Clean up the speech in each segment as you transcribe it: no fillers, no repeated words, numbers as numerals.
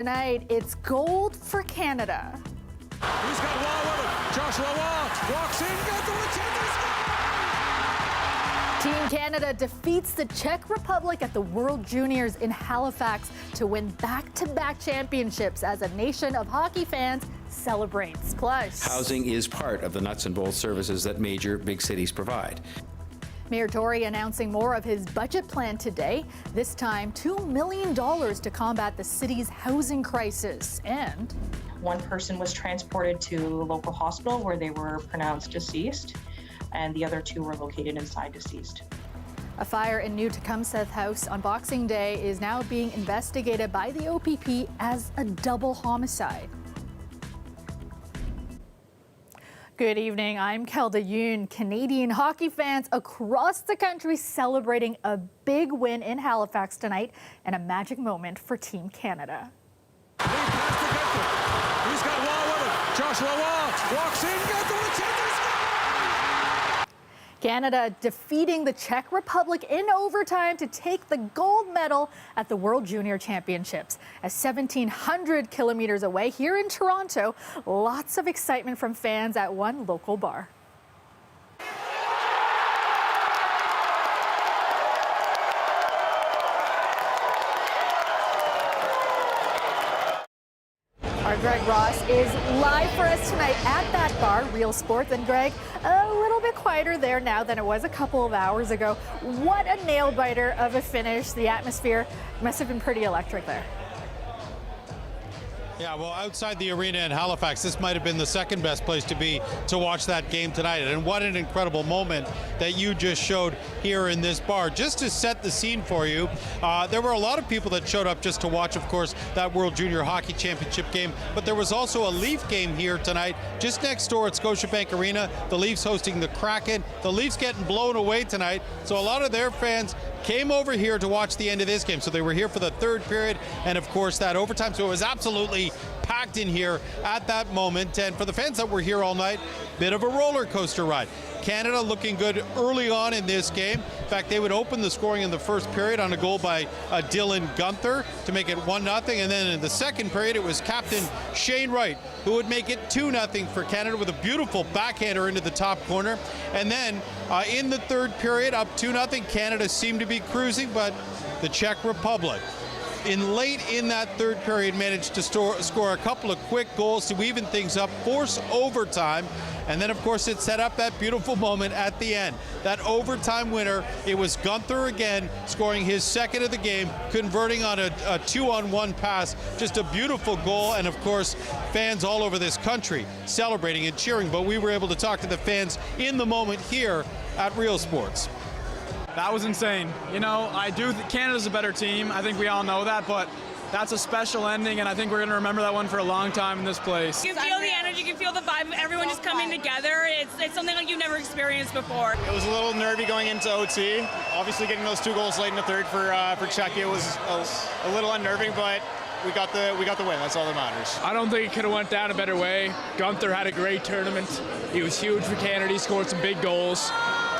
Tonight, it's gold for Canada. He's got Wall with him. Joshua Wall walks in, gets the chance. Team Canada defeats the Czech Republic at the World Juniors in Halifax to win back-to-back championships as a nation of hockey fans celebrates. Plus, housing is part of the nuts and bolts services that major big cities provide. Mayor Tory announcing more of his budget plan today, this time $2 million to combat the city's housing crisis. And one person was transported to a local hospital where they were pronounced deceased, and the other two were located inside deceased. A fire in New Tecumseth House on Boxing Day is now being investigated by the OPP as a double homicide. Good evening, I'm Kelda Yoon. Canadian hockey fans across the country celebrating a big win in Halifax tonight and a magic moment for Team Canada. He's got Wall with him. Joshua Wall walks in, gets the chance. Canada defeating the Czech Republic in overtime to take the gold medal at the World Junior Championships. As 1,700 kilometers away here in Toronto, lots of excitement from fans at one local bar. Our Greg Ross is live for us tonight at that bar, Real Sports. And Greg, a little bit quieter there now than it was a couple of hours ago. What a nail-biter of a finish. The atmosphere must have been pretty electric there. Yeah, well, outside the arena in Halifax, this might have been the second best place to be to watch that game tonight. And what an incredible moment that you just showed here in this bar. Just to set the scene for you, there were a lot of people that showed up just to watch, of course, that World Junior Hockey Championship game. But there was also a Leaf game here tonight, just next door at Scotiabank Arena. The Leafs hosting the Kraken. The Leafs getting blown away tonight. So a lot of their fans came over here to watch the end of this game. So they were here for the third period and, of course, that overtime. So it was absolutely packed in here at that moment. And for the fans that were here all night, bit of a roller coaster ride. Canada looking good early on in this game. In fact, they would open the scoring in the first period on a goal by Dylan Gunther to make it 1-0. And then in the second period, it was captain Shane Wright who would make it 2-0 for Canada with a beautiful backhander into the top corner. And then in the third period, up 2-0, Canada seemed to be cruising, but the Czech Republic late in that third period managed to score a couple of quick goals to even things up, force overtime, and then of course it set up that beautiful moment at the end. That overtime winner, it was Gunther again scoring his second of the game, converting on a 2-on-1 pass. Just a beautiful goal, and of course fans all over this country celebrating and cheering. But we were able to talk to the fans in the moment here at Real Sports. That was insane. You know, Canada's a better team. I think we all know that, but that's a special ending, and I think we're going to remember that one for a long time in this place. You can feel the energy, you can feel the vibe of everyone just coming together. It's something like you've never experienced before. It was a little nervy going into OT. Obviously getting those 2 goals late in the third for Czechia was a little unnerving, but we got the win. That's all that matters. I don't think it could have went down a better way. Gunther had a great tournament. He was huge for Canada. He scored some big goals.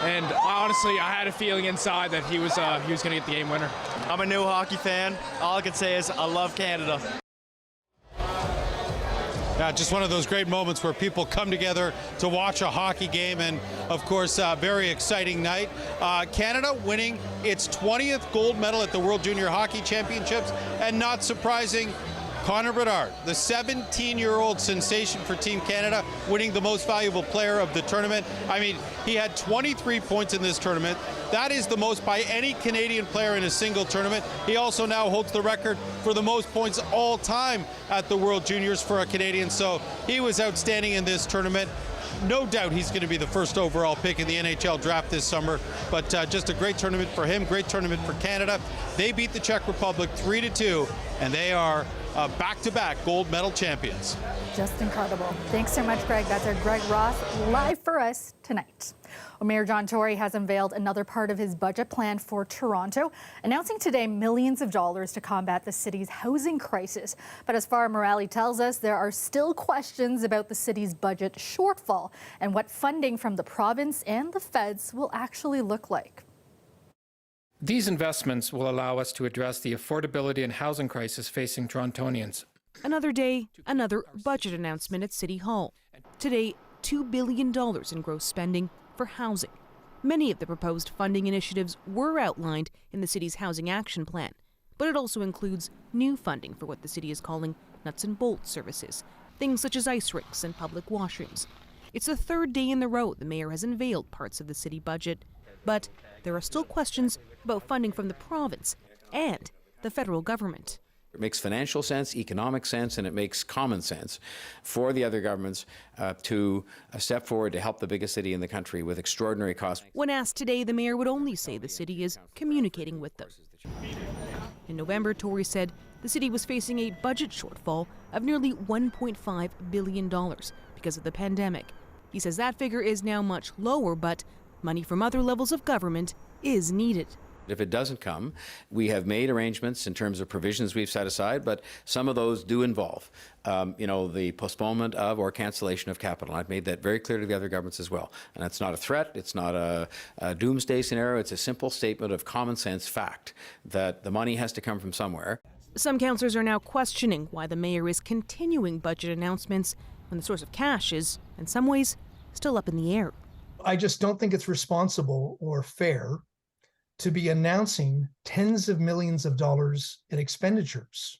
And honestly, I had a feeling inside that he was going to get the game winner. I'm a new hockey fan. All I can say is I love Canada. Yeah, just one of those great moments where people come together to watch a hockey game, and of course, a very exciting night. Canada winning its 20th gold medal at the World Junior Hockey Championships, and not surprising, Connor Bedard, the 17-year-old sensation for Team Canada, winning the most valuable player of the tournament. I mean, he had 23 points in this tournament. That is the most by any Canadian player in a single tournament. He also now holds the record for the most points all time at the World Juniors for a Canadian. So he was outstanding in this tournament. No doubt he's going to be the first overall pick in the NHL draft this summer, but just a great tournament for him, great tournament for Canada. They beat the Czech Republic 3-2, and they are back-to-back gold medal champions. Just incredible. Thanks so much, Greg. That's our Greg Ross live for us tonight. Well, Mayor John Tory has unveiled another part of his budget plan for Toronto, announcing today millions of dollars to combat the city's housing crisis. But as Farah Morali tells us, there are still questions about the city's budget shortfall and what funding from the province and the feds will actually look like. These investments will allow us to address the affordability and housing crisis facing Torontonians. Another day, another budget announcement at City Hall. Today, $2 billion in gross spending for housing. Many of the proposed funding initiatives were outlined in the city's Housing Action Plan, but it also includes new funding for what the city is calling nuts and bolts services, things such as ice rinks and public washrooms. It's the third day in a row the mayor has unveiled parts of the city budget, but there are still questions about funding from the province and the federal government. It makes financial sense, economic sense, and it makes common sense for the other governments to step forward to help the biggest city in the country with extraordinary costs. When asked today, the mayor would only say the city is communicating with them. In November, Tory said the city was facing a budget shortfall of nearly $1.5 billion because of the pandemic. He says that figure is now much lower, but money from other levels of government is needed. If it doesn't come, we have made arrangements in terms of provisions we've set aside, but some of those do involve, the postponement of or cancellation of capital. I've made that very clear to the other governments as well. And that's not a threat. It's not a doomsday scenario. It's a simple statement of common sense fact that the money has to come from somewhere. Some councillors are now questioning why the mayor is continuing budget announcements when the source of cash is, in some ways, still up in the air. I just don't think it's responsible or fair to be announcing tens of millions of dollars in expenditures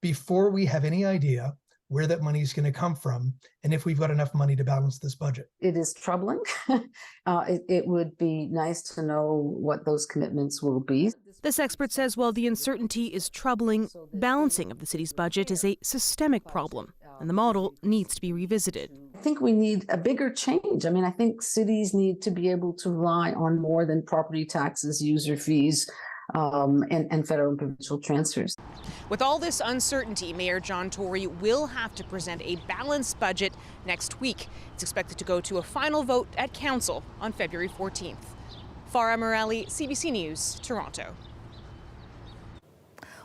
before we have any idea where that money is going to come from and if we've got enough money to balance this budget. It is troubling. It would be nice to know what those commitments will be. This expert says while the uncertainty is troubling, balancing of the city's budget is a systemic problem, and the model needs to be revisited. I think we need a bigger change. I think cities need to be able to rely on more than property taxes, user fees, and federal and provincial transfers. With all this uncertainty, Mayor John Tory will have to present a balanced budget next week. It's expected to go to a final vote at Council on February 14th. Farah Morelli, CBC News, Toronto.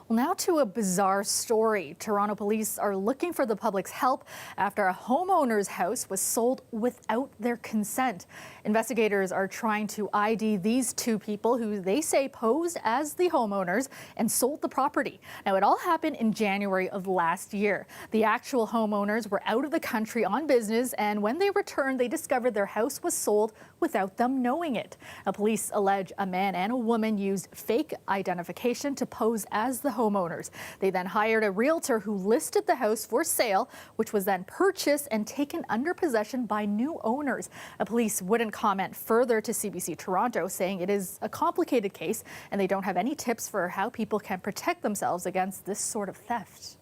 Well, now to a bizarre story. Toronto police are looking for the public's help after a homeowner's house was sold without their consent. Investigators are trying to ID these two people who they say posed as the homeowners and sold the property. Now, it all happened in January of last year. The actual homeowners were out of the country on business, and when they returned, they discovered their house was sold without them knowing it. Now, police allege a man and a woman used fake identification to pose as the homeowners. They then hired a realtor who listed the house for sale, which was then purchased and taken under possession by new owners. Police wouldn't comment further to CBC Toronto, saying it is a complicated case and they don't have any tips for how people can protect themselves against this sort of theft.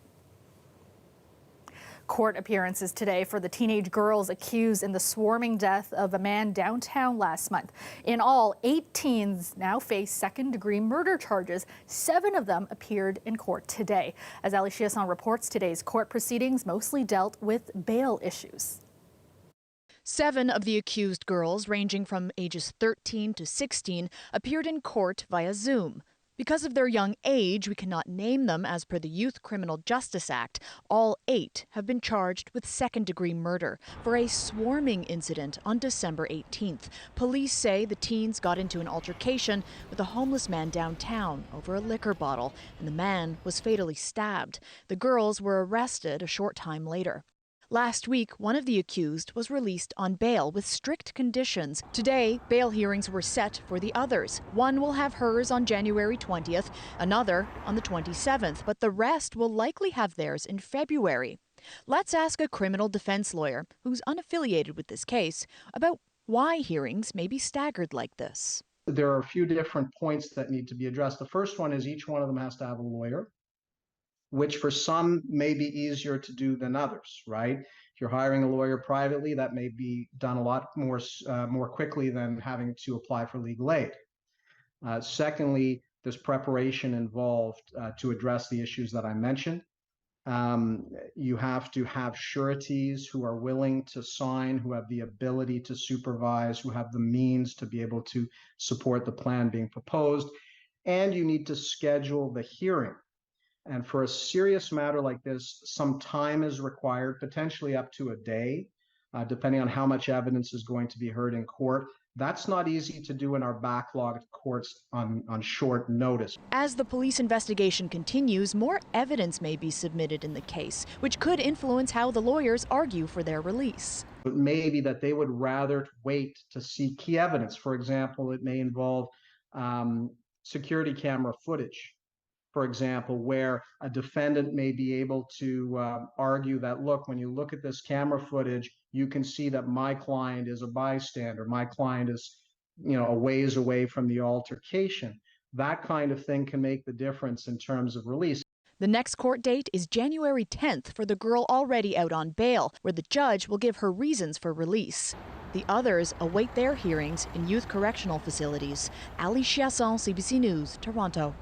Court appearances today for the teenage girls accused in the swarming death of a man downtown last month. In all, 8 teens now face second-degree murder charges. 7 of them appeared in court today. As Ali Chiasson reports, today's court proceedings mostly dealt with bail issues. 7 of the accused girls, ranging from ages 13 to 16, appeared in court via Zoom. Because of their young age, we cannot name them as per the Youth Criminal Justice Act. All 8 have been charged with second-degree murder for a swarming incident on December 18th. Police say the teens got into an altercation with a homeless man downtown over a liquor bottle, and the man was fatally stabbed. The girls were arrested a short time later. Last week, one of the accused was released on bail with strict conditions. Today, bail hearings were set for the others. One will have hers on January 20th, another on the 27th, but the rest will likely have theirs in February. Let's ask a criminal defense lawyer who's unaffiliated with this case about why hearings may be staggered like this. There are a few different points that need to be addressed. The first one is each one of them has to have a lawyer, which for some may be easier to do than others, right? If you're hiring a lawyer privately, that may be done a lot more quickly than having to apply for legal aid. Secondly, there's preparation involved to address the issues that I mentioned. You have to have sureties who are willing to sign, who have the ability to supervise, who have the means to be able to support the plan being proposed, and you need to schedule the hearing. And for a serious matter like this, some time is required, potentially up to a day, depending on how much evidence is going to be heard in court. That's not easy to do in our backlogged courts on short notice. As the police investigation continues, more evidence may be submitted in the case, which could influence how the lawyers argue for their release. But maybe that they would rather wait to see key evidence. For example, it may involve security camera footage, for example, where a defendant may be able to argue that, look, when you look at this camera footage, you can see that my client is a bystander. My client is, a ways away from the altercation. That kind of thing can make the difference in terms of release. The next court date is January 10th for the girl already out on bail, where the judge will give her reasons for release. The others await their hearings in youth correctional facilities. Ali Chiasson, CBC News, Toronto.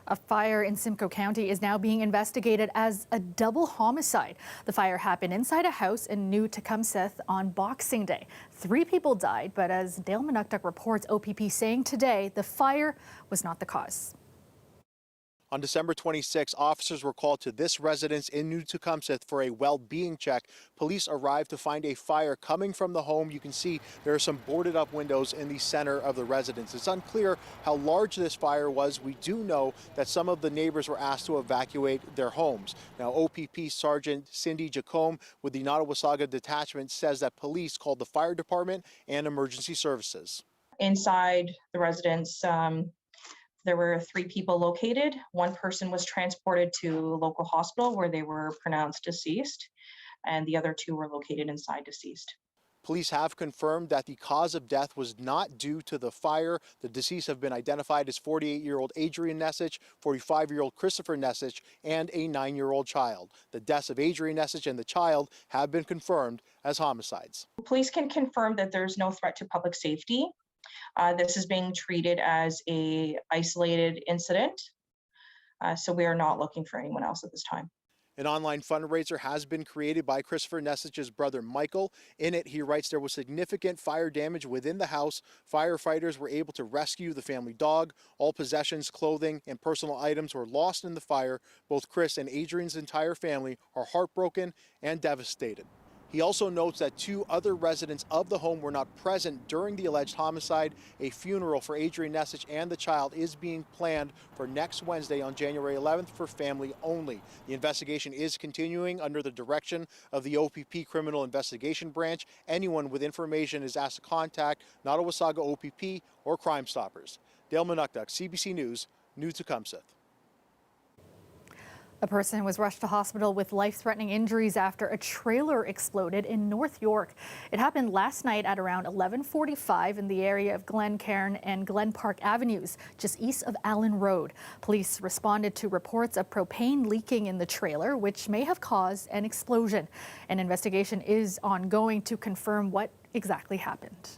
A fire in Simcoe County is now being investigated as a double homicide. The fire happened inside a house in New Tecumseth on Boxing Day. 3 people died, but as Dale Manuktuk reports, OPP saying today the fire was not the cause. On December 26, officers were called to this residence in New Tecumseth for a well-being check. Police arrived to find a fire coming from the home. You can see there are some boarded up windows in the center of the residence. It's unclear how large this fire was. We do know that some of the neighbors were asked to evacuate their homes. Now, OPP Sergeant Cindy Jacome with the Nottawasaga Detachment says that police called the fire department and emergency services. Inside the residence, there were 3 people located. 1 person was transported to a local hospital where they were pronounced deceased, and the other 2 were located inside deceased. Police have confirmed that the cause of death was not due to the fire. The deceased have been identified as 48-year-old Adrian Nessich, 45-year-old Christopher Nessich, and a 9-year-old child. The deaths of Adrian Nessich and the child have been confirmed as homicides. Police can confirm that there's no threat to public safety. This is being treated as an isolated incident, so we are not looking for anyone else at this time. An online fundraiser has been created by Christopher Nessich's brother Michael. In it, he writes there was significant fire damage within the house. Firefighters were able to rescue the family dog. All possessions, clothing, and personal items were lost in the fire. Both Chris and Adrian's entire family are heartbroken and devastated. He also notes that 2 other residents of the home were not present during the alleged homicide. A funeral for Adrian Nessich and the child is being planned for next Wednesday on January 11th for family only. The investigation is continuing under the direction of the OPP Criminal Investigation Branch. Anyone with information is asked to contact Nottawasaga OPP or Crime Stoppers. Dale Manuktuk, CBC News, New Tecumseth. A person was rushed to hospital with life-threatening injuries after a trailer exploded in North York. It happened last night at around 11:45 in the area of Glencairn and Glen Park Avenues, just east of Allen Road. Police responded to reports of propane leaking in the trailer, which may have caused an explosion. An investigation is ongoing to confirm what exactly happened.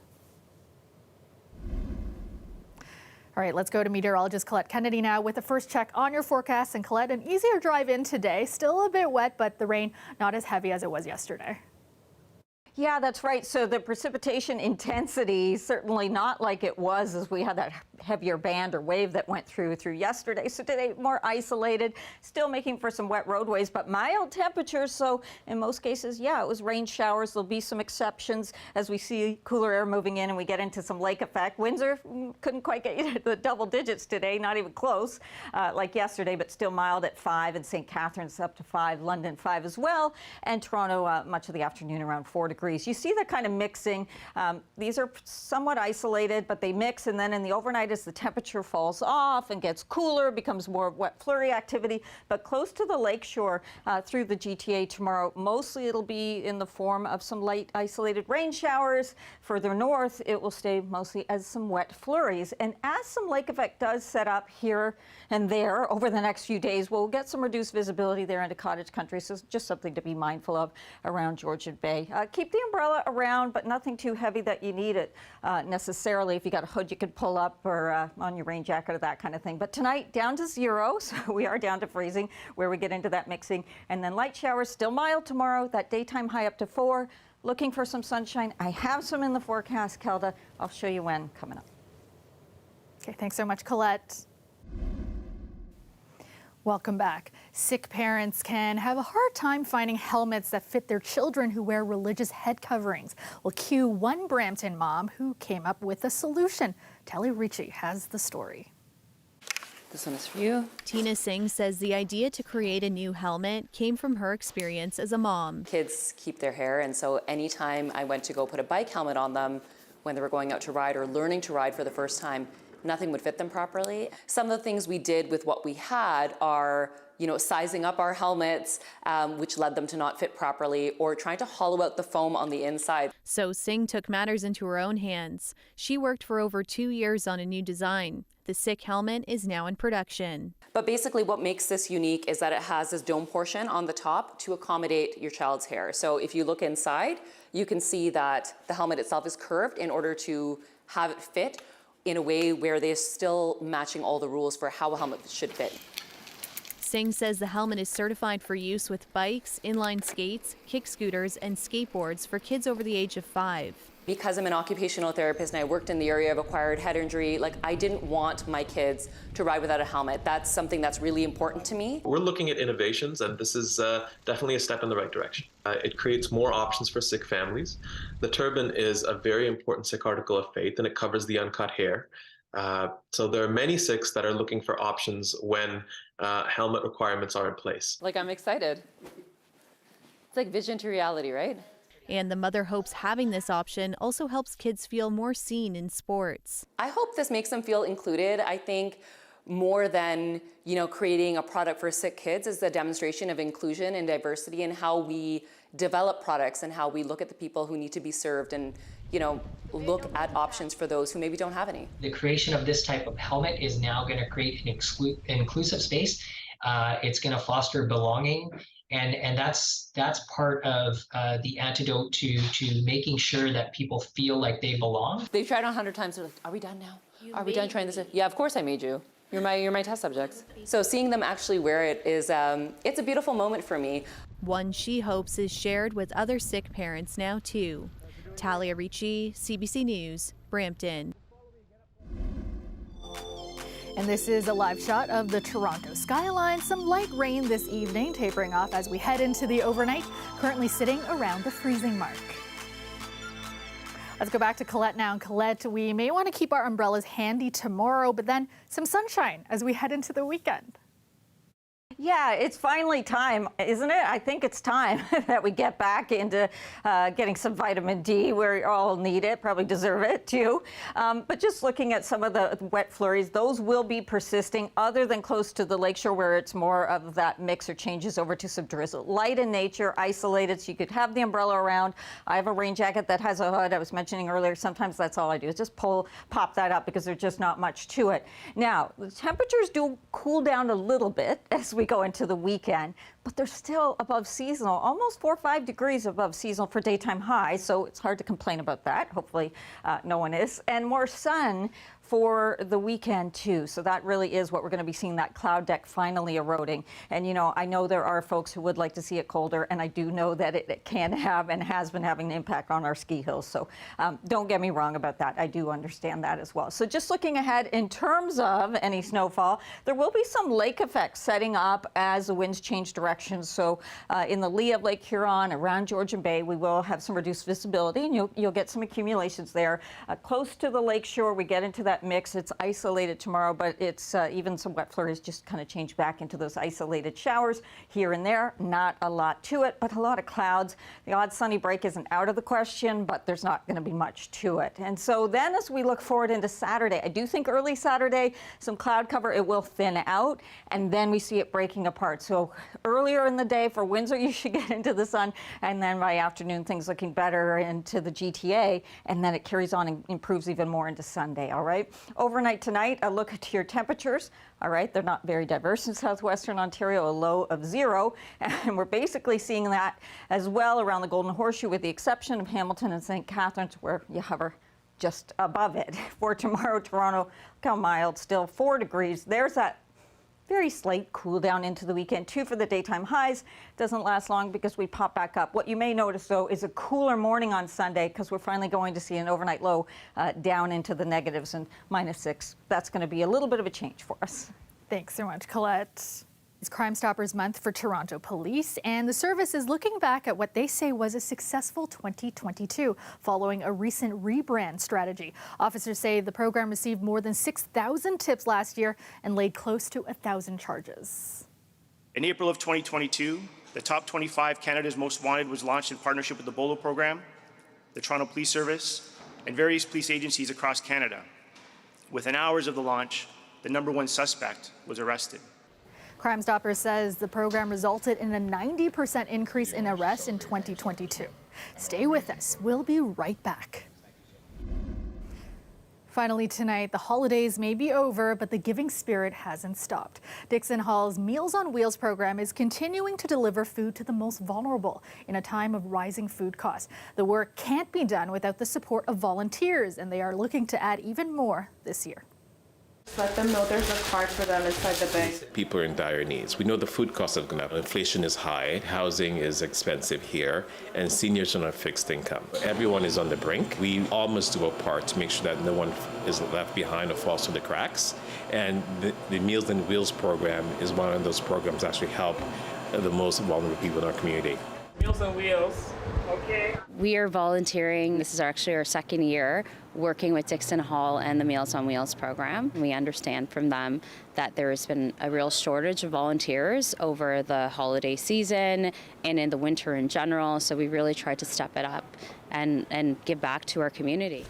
All right, let's go to meteorologist Colette Kennedy now with the first check on your forecast. And Colette, an easier drive in today. Still a bit wet, but the rain not as heavy as it was yesterday. Yeah, that's right. So the precipitation intensity certainly not like it was as we had that heavier band or wave that went through yesterday. So today more isolated, still making for some wet roadways, but mild temperatures. So in most cases, yeah, it was rain showers. There'll be some exceptions as we see cooler air moving in and we get into some lake effect. Windsor couldn't quite get you to the double digits today, not even close like yesterday, but still mild at 5, and St. Catharines up to 5, London 5 as well, and Toronto much of the afternoon around 4 degrees. You see the kind of mixing. These are somewhat isolated, but they mix, and then in the overnight as the temperature falls off and gets cooler, becomes more wet flurry activity. But close to the lakeshore through the GTA tomorrow, mostly it'll be in the form of some light isolated rain showers. Further north, it will stay mostly as some wet flurries. And as some lake effect does set up here and there over the next few days, we'll get some reduced visibility there into cottage country. So it's just something to be mindful of around Georgian Bay. Keep the umbrella around, but nothing too heavy that you need it necessarily. If you got a hood you could pull up or on your rain jacket or that kind of thing. But tonight down to 0, so we are down to freezing where we get into that mixing. And then light showers, still mild tomorrow, that daytime high up to 4. Looking for some sunshine. I have some in the forecast, Kelda. I'll show you when coming up. Okay, thanks so much, Colette. Welcome back. Sick parents can have a hard time finding helmets that fit their children who wear religious head coverings. Well, cue one Brampton mom who came up with a solution. Talia Ricci has the story. This one is for you. Tina Singh says the idea to create a new helmet came from her experience as a mom. Kids keep their hair, and so anytime I went to go put a bike helmet on them when they were going out to ride or learning to ride for the first time, nothing would fit them properly. Some of the things we did with what we had are, sizing up our helmets, which led them to not fit properly, or trying to hollow out the foam on the inside. So Singh took matters into her own hands. She worked for over 2 years on a new design. The Sick helmet is now in production. But basically what makes this unique is that it has this dome portion on the top to accommodate your child's hair. So if you look inside, you can see that the helmet itself is curved in order to have it fit in a way where they're still matching all the rules for how a helmet should fit. Singh says the helmet is certified for use with bikes, inline skates, kick scooters, and skateboards for kids over the age of 5. Because I'm an occupational therapist and I worked in the area of acquired head injury, I didn't want my kids to ride without a helmet. That's something that's really important to me. We're looking at innovations, and this is definitely a step in the right direction. It creates more options for sick families. The turban is a very important Sikh article of faith, and it covers the uncut hair. So there are many Sikhs that are looking for options when helmet requirements are in place. I'm excited. It's like vision to reality, right? And the mother hopes having this option also helps kids feel more seen in sports. I hope this makes them feel included. I think more than, creating a product for sick kids is the demonstration of inclusion and diversity and how we develop products and how we look at the people who need to be served and, look at options for those who maybe don't have any. The creation of this type of helmet is now going to create an inclusive space. It's going to foster belonging. And that's part of the antidote to making sure that people feel like they belong. They've tried on 100 times. They're like, "Are we done now? Are we done trying this?" Yeah, of course I made you. You're my test subjects. So seeing them actually wear it is it's a beautiful moment for me. One she hopes is shared with other sick parents now too. Talia Ricci, CBC News, Brampton. And this is a live shot of the Toronto skyline. Some light rain this evening, tapering off as we head into the overnight, currently sitting around the freezing mark. Let's go back to Colette now. And Colette, we may want to keep our umbrellas handy tomorrow, but then some sunshine as we head into the weekend. Yeah, it's finally time, isn't it? I think it's time that we get back into getting some vitamin D. We all need it, probably deserve it too. But just looking at some of the wet flurries, those will be persisting other than close to the lakeshore where it's more of that mix or changes over to some drizzle. Light in nature, isolated, so you could have the umbrella around. I have a rain jacket that has a hood. I was mentioning earlier, sometimes that's all I do is just pop that up because there's just not much to it. Now, the temperatures do cool down a little bit as we go into the weekend, but they're still above seasonal, almost 4 or 5 degrees above seasonal for daytime highs, so it's hard to complain about that. Hopefully no one is. And more sun for the weekend too. So that really is what we're going to be seeing, that cloud deck finally eroding. And I know there are folks who would like to see it colder, and I do know that it can have and has been having an impact on our ski hills. So don't get me wrong about that. I do understand that as well. So just looking ahead in terms of any snowfall, there will be some lake effects setting up as the winds change direction. So in the lee of Lake Huron, around Georgian Bay, we will have some reduced visibility, and you'll get some accumulations there. Close to the lakeshore, we get into that mix. It's isolated tomorrow, but it's even some wet flurries just kind of change back into those isolated showers here and there. Not a lot to it, but a lot of clouds. The odd sunny break isn't out of the question, but there's not going to be much to it. And so then as we look forward into Saturday, I do think early Saturday, some cloud cover, it will thin out, and then we see it breaking apart. So earlier in the day for Windsor, you should get into the sun, and then by afternoon, things looking better into the GTA, and then it carries on and improves even more into Sunday, all right? Overnight tonight, a look at your temperatures. All right, they're not very diverse in southwestern Ontario, a low of 0. And we're basically seeing that as well around the Golden Horseshoe, with the exception of Hamilton and St. Catharines, where you hover just above it. For tomorrow, Toronto, look how mild still, 4 degrees. There's that very slight cool down into the weekend too for the daytime highs. Doesn't last long because we pop back up. What you may notice though is a cooler morning on Sunday, because we're finally going to see an overnight low down into the negatives and -6. That's going to be a little bit of a change for us. Thanks so much, Colette. It's Crime Stoppers Month for Toronto Police, and the service is looking back at what they say was a successful 2022 following a recent rebrand strategy. Officers say the program received more than 6,000 tips last year and laid close to 1,000 charges. In April of 2022, the Top 25 Canada's Most Wanted was launched in partnership with the BOLO program, the Toronto Police Service, and various police agencies across Canada. Within hours of the launch, the #1 suspect was arrested. Crime Stoppers says the program resulted in a 90% increase in arrests in 2022. Stay with us. We'll be right back. Finally tonight, the holidays may be over, but the giving spirit hasn't stopped. Dixon Hall's Meals on Wheels program is continuing to deliver food to the most vulnerable in a time of rising food costs. The work can't be done without the support of volunteers, and they are looking to add even more this year. Let them know there's a card for them inside the bag. People are in dire needs. We know the food costs have gone up. Inflation is high, housing is expensive here, and seniors are on a fixed income. Everyone is on the brink. We all must do our part to make sure that no one is left behind or falls through the cracks. And the Meals on Wheels program is one of those programs that actually help the most vulnerable people in our community. Meals on Wheels, okay. We are volunteering. This is actually our second year working with Dixon Hall and the Meals on Wheels program. We understand from them that there has been a real shortage of volunteers over the holiday season and in the winter in general, so we really tried to step it up and give back to our community.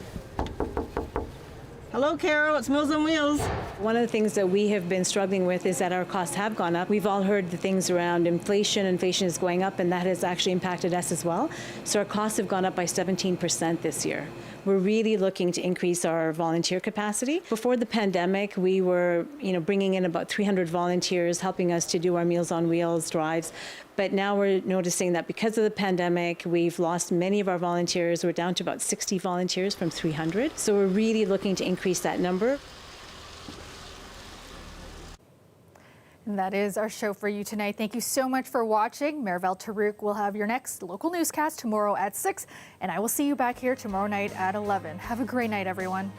Hello, Carol. It's Meals on Wheels. One of the things that we have been struggling with is that our costs have gone up. We've all heard the things around inflation. Inflation is going up, and that has actually impacted us as well. So our costs have gone up by 17% this year. We're really looking to increase our volunteer capacity. Before the pandemic, we were, bringing in about 300 volunteers helping us to do our Meals on Wheels drives. But now we're noticing that because of the pandemic, we've lost many of our volunteers. We're down to about 60 volunteers from 300. So we're really looking to increase that number. And that is our show for you tonight. Thank you so much for watching. Marivelle Tarouk will have your next local newscast tomorrow at 6, and I will see you back here tomorrow night at 11. Have a great night, everyone.